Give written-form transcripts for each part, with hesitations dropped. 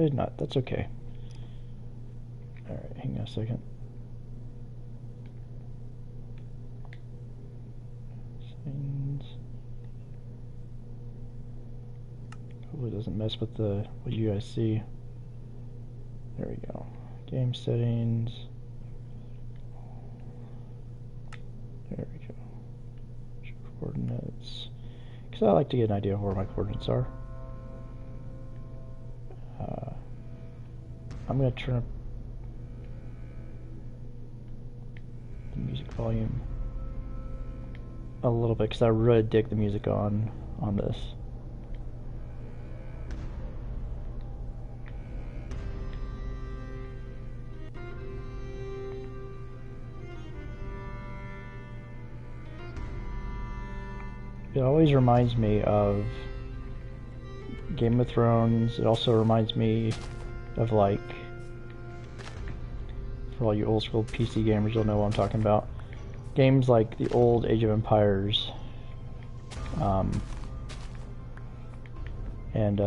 did not. That's okay. Alright, hang on a second. Settings. Hopefully it doesn't mess with what you guys see. There we go. Game settings. There we go. Coordinates. Because I like to get an idea of where my coordinates are. I'm going to turn up the music volume a little bit because I really dig the music on this. It always reminds me of Game of Thrones. It also reminds me of, like, for all you old school PC gamers, you'll know what I'm talking about. Games like the old Age of Empires, and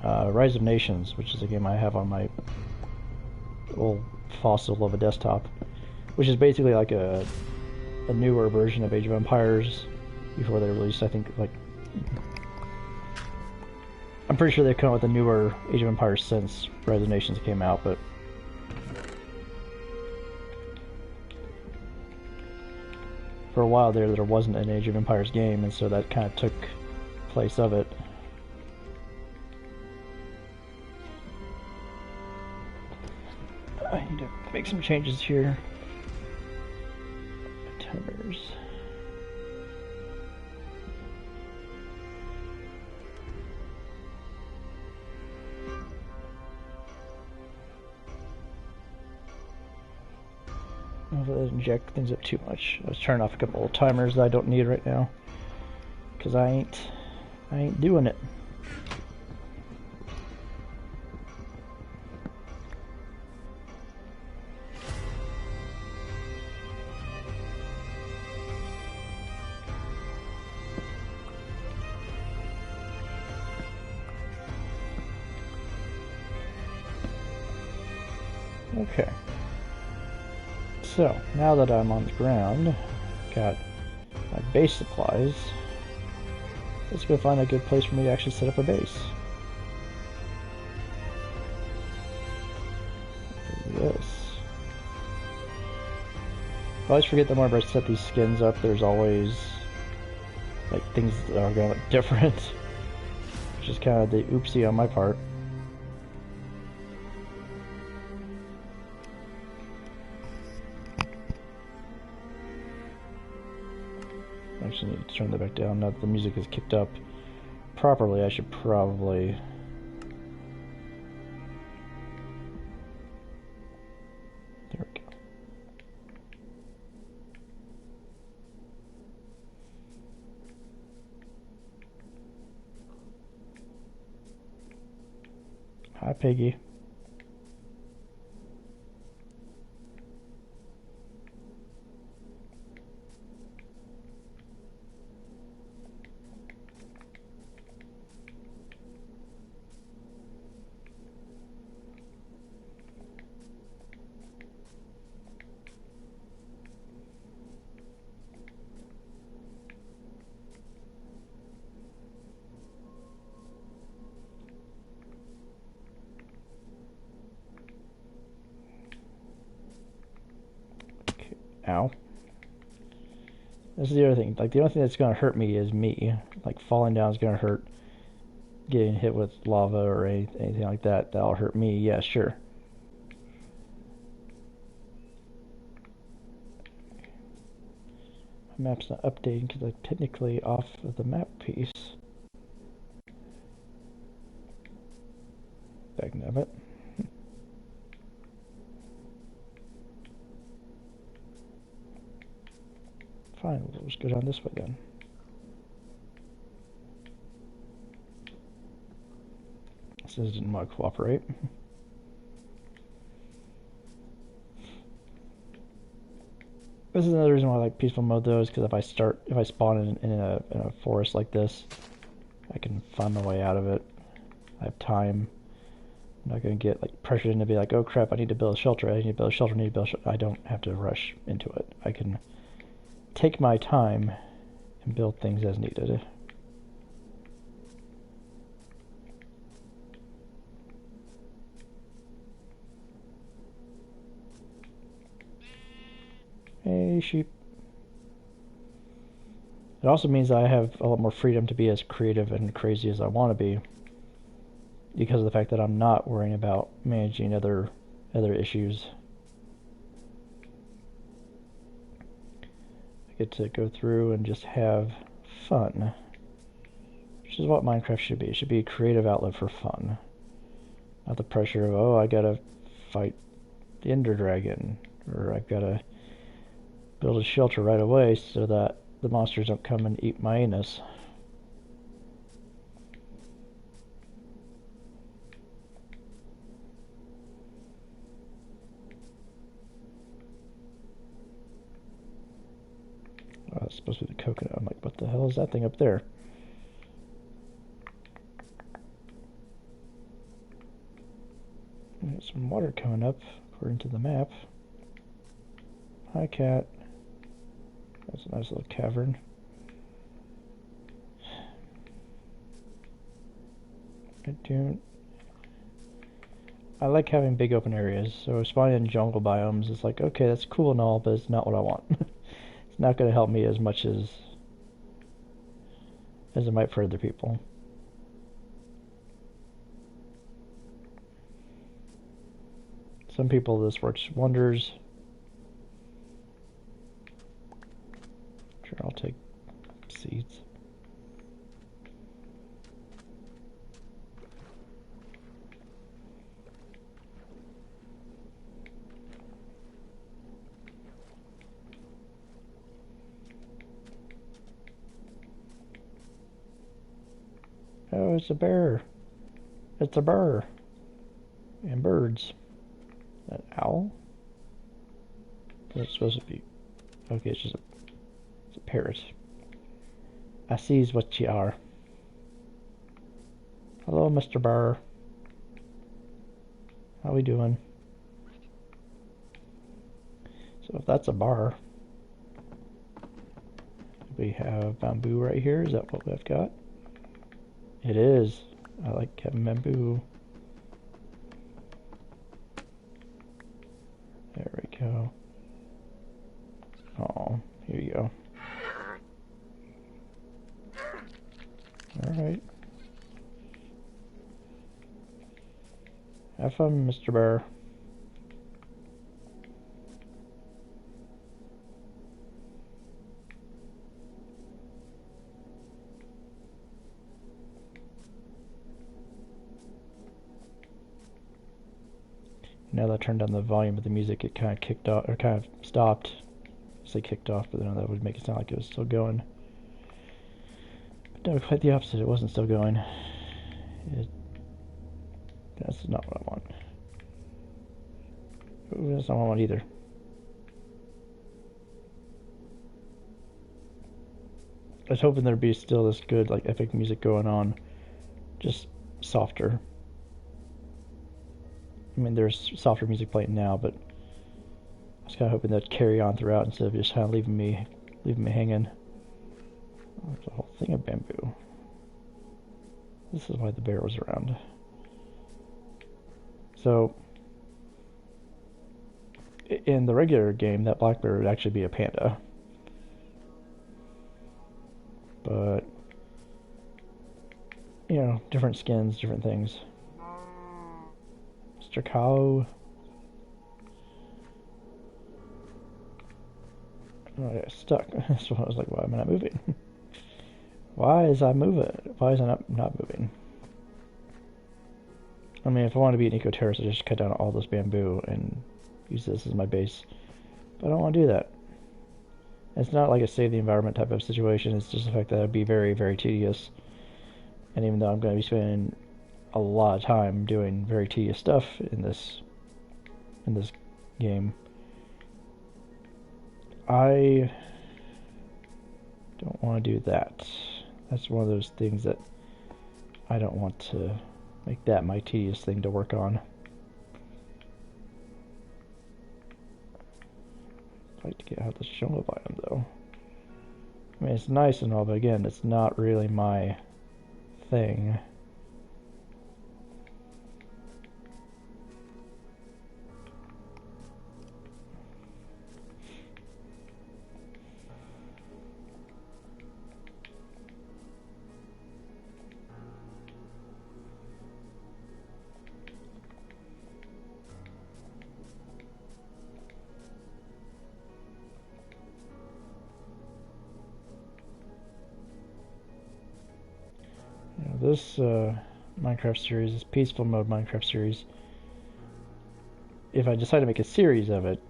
Rise of Nations, which is a game I have on my old fossil of a desktop, which is basically like a newer version of Age of Empires before they released, I think, like, I'm pretty sure they've come up with a newer Age of Empires since Rise of Nations came out, but for a while there wasn't an Age of Empires game, and so that kind of took place of it. I need to make some changes here. Timers. Hopefully that doesn't jack things up too much. I was turning off a couple of timers that I don't need right now, because I ain't doing it. Okay. So, now that I'm on the ground, got my base supplies, let's go find a good place for me to actually set up a base. This. I always forget that whenever I set these skins up, there's always, like, things that are going to look different, which is kind of the oopsie on my part. I actually need to turn that back down. Now that the music is kicked up properly, I should probably... There we go. Hi, Piggy. Ow. This is the other thing. Like, the only thing that's going to hurt me is me. Like, falling down is going to hurt. Getting hit with lava or anything like that, that'll hurt me. Yeah, sure. My map's not updating because I'm technically off of the map piece. Dagnabbit. Fine, we'll just go down this way then. This didn't want to cooperate. This is another reason why I like peaceful mode though, is because if I spawn in a forest like this, I can find my way out of it. I have time. I'm not going to get like pressured into be like, oh crap, I need to build a shelter. I need to build a shelter. I need to build a shelter. I don't have to rush into it. I can take my time and build things as needed. Hey, sheep. It also means I have a lot more freedom to be as creative and crazy as I want to be because of the fact that I'm not worrying about managing other issues. I get to go through and just have fun, which is what Minecraft should be. It should be a creative outlet for fun, not the pressure of, oh, I gotta fight the Ender Dragon, or I've gotta build a shelter right away so that the monsters don't come and eat my anus. Oh, that's supposed to be the coconut. I'm like, what the hell is that thing up there? There's some water coming up according to the map. Hi, cat. That's a nice little cavern. I like having big open areas, so spawning in jungle biomes is like, okay, that's cool and all, but it's not what I want. It's not going to help me as much as it might for other people. Some people this works wonders. Sure, I'll take seeds. Oh, it's a bear. It's a burr. And birds. An owl? That's supposed to be... Okay, it's a parrot. I sees what you are. Hello, Mr. Burr. How we doing? So if that's a bar, we have bamboo right here. Is that what we've got? It is. I like having bamboo. There we go. Oh, here you go. Alright. Have fun, Mr. Bear. Now that I turned down the volume of the music, it kind of kicked off, or kind of stopped. I say kicked off, but then that would make it sound like it was still going. But no, quite the opposite. It wasn't still going. That's not what I want. Ooh, that's not what I want either. I was hoping there'd be still this good, like, epic music going on. Just softer. I mean, there's softer music playing now, but I was kind of hoping that'd carry on throughout instead of just kind of leaving me hanging. Oh, there's a whole thing of bamboo. This is why the bear was around. So, in the regular game, that black bear would actually be a panda. But, you know, different skins, different things. Mr. Cow. Oh, I got stuck. So I was like, why am I not moving? Why is I moving? Why is I not moving? I mean, if I want to be an eco-terrorist, I just cut down all this bamboo and use this as my base. But I don't want to do that. It's not like a save the environment type of situation. It's just the fact that it'd be very, very tedious. And even though I'm going to be spending a lot of time doing very tedious stuff in this game, I don't want to do that. That's one of those things that I don't want to make that my tedious thing to work on. I'd like to get out of the jungle biome though. I mean, it's nice and all, but again, it's not really my thing. This Minecraft series, this peaceful mode Minecraft series, if I decide to make a series of it,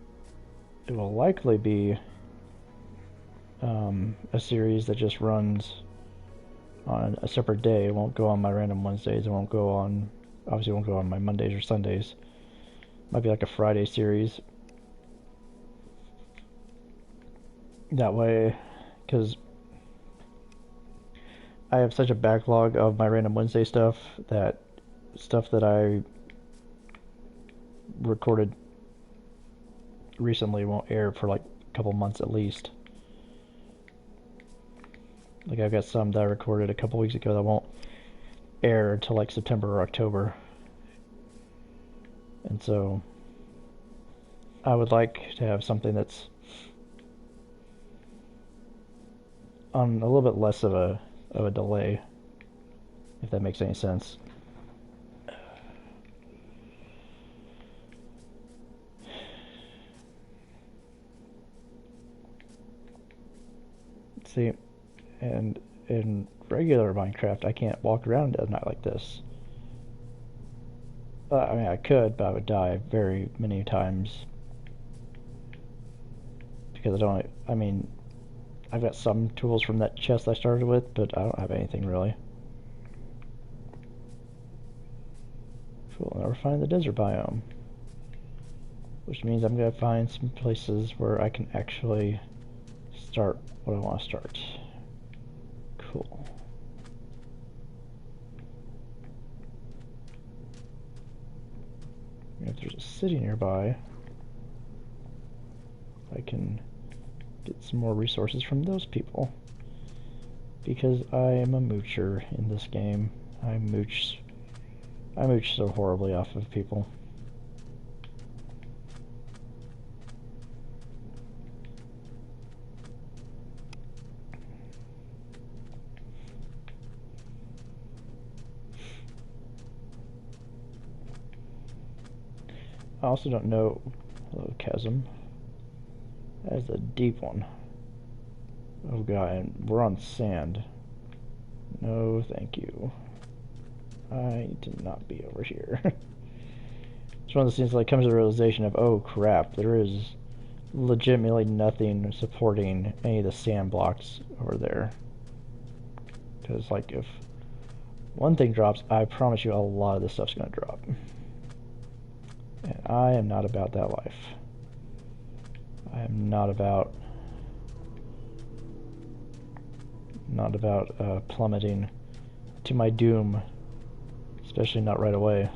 it will likely be a series that just runs on a separate day. It won't go on my random Wednesdays. It won't go on, obviously, it won't go on my Mondays or Sundays. Might be like a Friday series. That way, because I have such a backlog of my random Wednesday stuff that I recorded recently won't air for like a couple months at least. Like I've got some that I recorded a couple weeks ago that won't air until like September or October. And so I would like to have something that's on a little bit less of a delay, if that makes any sense. See, and in regular Minecraft, I can't walk around at night like this. I mean, I could, but I would die very many times. Because I don't, I mean, I've got some tools from that chest I started with, but I don't have anything really. We'll never find the desert biome. Which means I'm going to find some places where I can actually start what I want to start. Cool. If there's a city nearby, I can get some more resources from those people. Because I am a moocher in this game. I mooch so horribly off of people. I also don't know. Hello, chasm. That is a deep one. Oh god, and we're on sand. No, thank you. I need to not be over here. It's one of those things that like, comes to the realization of, oh crap, there is legitimately nothing supporting any of the sand blocks over there. Because like if one thing drops, I promise you a lot of this stuff's gonna drop. And I am not about that life. I am not about plummeting to my doom, especially not right away.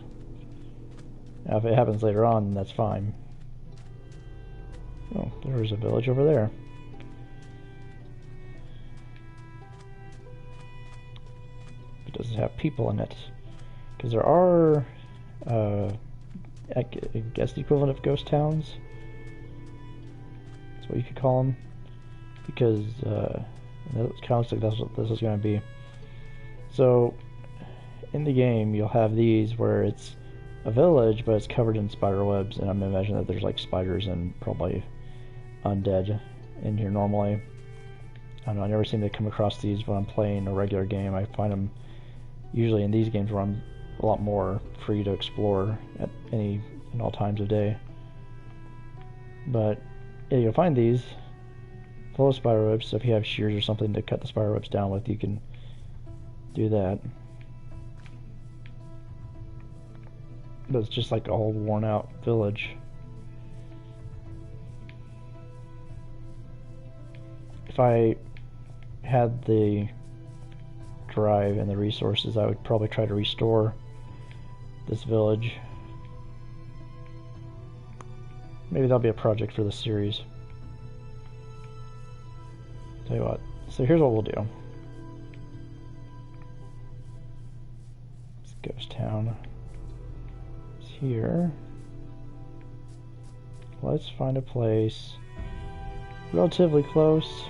Now, if it happens later on, then that's fine. Oh, there's a village over there. It doesn't have people in it, because there are, I guess the equivalent of ghost towns. That's what you could call them, because it kind of looks like that's what this is going to be. So, in the game, you'll have these where it's a village, but it's covered in spider webs, and I'm imagining that there's like spiders and probably undead in here normally. I don't know, I never seem to come across these when I'm playing a regular game. I find them usually in these games where I'm a lot more free to explore at any and all times of day. But yeah, you'll find these full of spider webs, so if you have shears or something to cut the spider webs down with, you can do that. But it's just like a whole worn out village. If I had the drive and the resources, I would probably try to restore this village. Maybe that'll be a project for the series. Tell you what, so here's what we'll do. This ghost town is here. Let's find a place relatively close.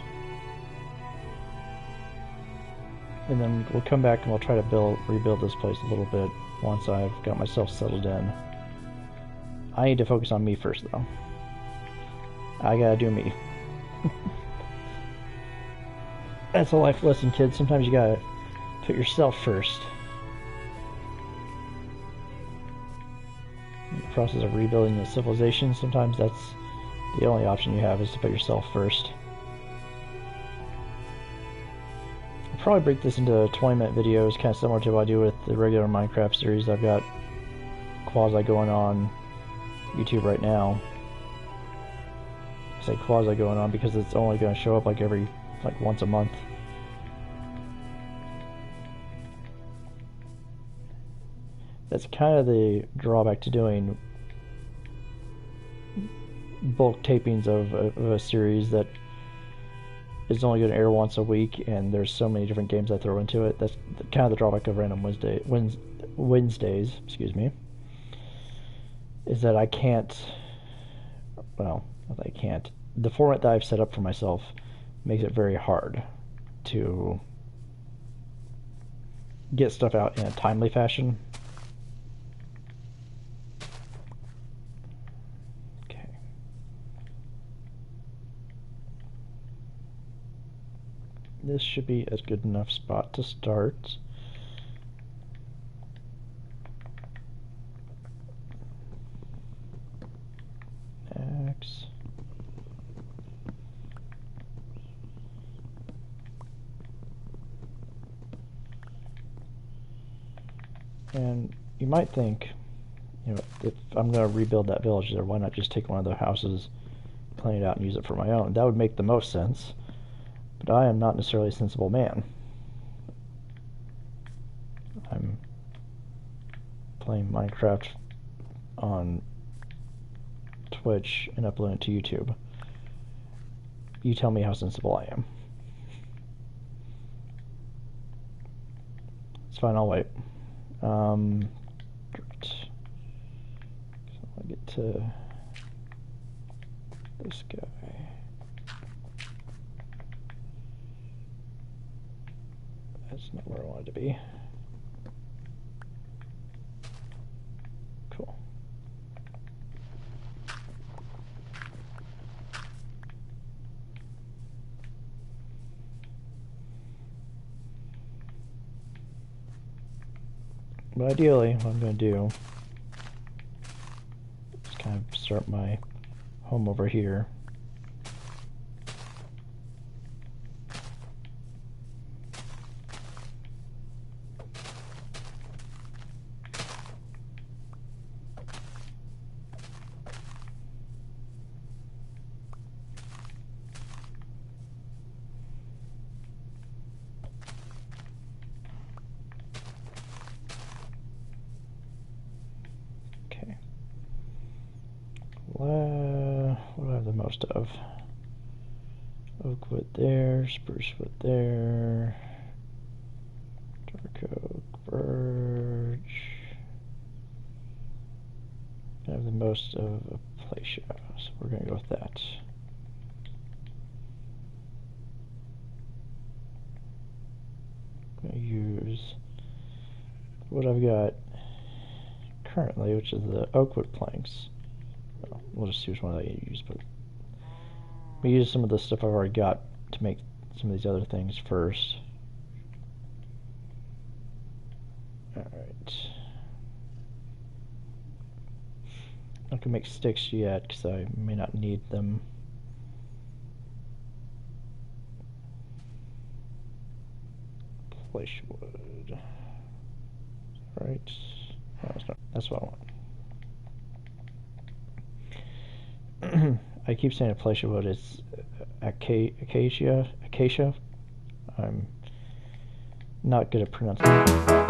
And then we'll come back and we'll try to rebuild this place a little bit once I've got myself settled in. I need to focus on me first, though. I gotta do me. That's a life lesson, kids. Sometimes you gotta put yourself first. In the process of rebuilding the civilization, sometimes that's the only option you have, is to put yourself first. I'll probably break this into 20-minute videos, kind of similar to what I do with the regular Minecraft series. I've got quasi going on YouTube right now. I say quasi going on because it's only going to show up like once a month. That's kind of the drawback to doing bulk tapings of a series that is only going to air once a week, and there's so many different games I throw into it. That's kind of the drawback of Random Wednesdays, excuse me, is that I can't, well, I can't. The format that I've set up for myself makes it very hard to get stuff out in a timely fashion. Okay. This should be a good enough spot to start. X. And you might think, you know, if I'm going to rebuild that village there, why not just take one of the houses, plan it out, and use it for my own? That would make the most sense. But I am not necessarily a sensible man. I'm playing Minecraft on Twitch and uploading it to YouTube. You tell me how sensible I am. It's fine, I'll wait. Great. So I'll get to this guy. That's not where I wanted to be. Cool. But ideally, what I'm going to do is kind of start my home over here. What do I have the most of? Oak wood there, spruce wood there, dark oak, birch. I have the most of Acacia, so we're going to go with that. I'm going to use what I've got currently, which is the oak wood planks. Well, we'll just see which one I use, but we use some of the stuff I've already got to make some of these other things first. Alright. I'm not going to make sticks yet because I may not need them. Flesh wood. Right. No, that's what I want. I keep saying acacia wood. It's acacia. Not good at pronunciation.